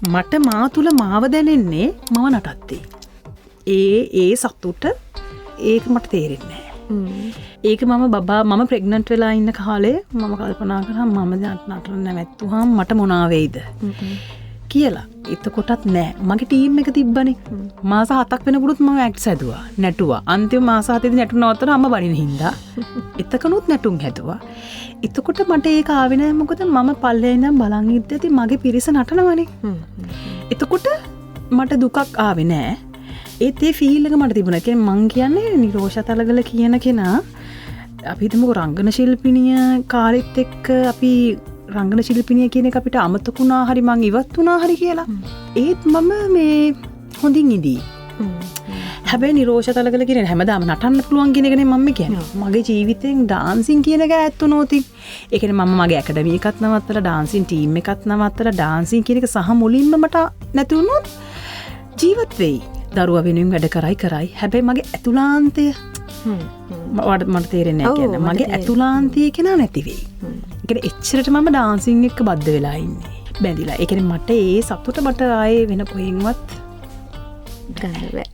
මට මා තුළ මාව දැනෙන්නේ මම නටත්තේ. ඒ සතුට ඒක මට තේරෙන්නේ නැහැ. ඒක මම ප්‍රෙග්නන්ට් වෙලා ඉන්න කාලේ මම කල්පනා කරා මම නටන්න නැවැත්තුවාම මට මොනවා වෙයිද කියලා. එතකොටත් නෑ. මගේ ටීම් එක තිබ්බනේ. මාස 7ක් වෙනකොටත් මම ඇක්ට්ස් හැදුවා. නැටුවා. අන්තිම මාස 7ේදී නැටුම් නවත්තන අම්ම බණින හින්දා. එතකනුත් නැටුම් හැදුවා. එතකොට මට ඒක ආවේ නෑ. මොකද මම පල්ලේ ඉඳන් බලන් ඉද්දී මගේ පිරිස නටනවනේ. එතකොට මට දුකක් ආවේ නෑ. ඒත් ඒ ෆීල් එක මට තිබුණා. ඒ කියන්නේ මං කියන්නේ නිරෝෂා තලගල කියන කෙනා අපි හිතමුකෝ රංගන ශිල්පිනිය කාලෙත් එක්ක අපි රංගන ශිල්පිනිය කියන එක අපිට අමතකුණා හරි මං ඉවත් වුණා හරි කියලා. ඒත් මම මේ හොඳින් ඉදී. හැබැයි නිරෝෂා තලගල කියන හැමදාම නටන්න පුළුවන් කියන එකනේ මම කියන්නේ. මගේ ජීවිතෙන් ඩාන්සින් කියන එක ඈත් වුණොත් ඒ කියන්නේ මම මගේ ඇකඩමි එකත් නවත්තලා ඩාන්සින් ටීම් එකත් නවත්තලා ඩාන්සින් කියන එක සහ මුලින්ම මට නැති වුණොත් ජීවත් වෙයි. දරුවා වෙනුවෙන් වැඩ කරයි. හැබැයි මගේ ඇතුළාන්තය මට තේරෙන්නේ නැහැ කියන්නේ. මගේ ඇතුළාන්තය කෙනා නැති වෙයි. ඒ කියන්නේ එච්චරට මම ඩාන්සින් එක්ක බද්ධ වෙලා ඉන්නේ. බැඳිලා. ඒ කියන්නේ මට ඒ සතුට මට ආයේ වෙන කොහෙන්වත් ගන්න බෑ.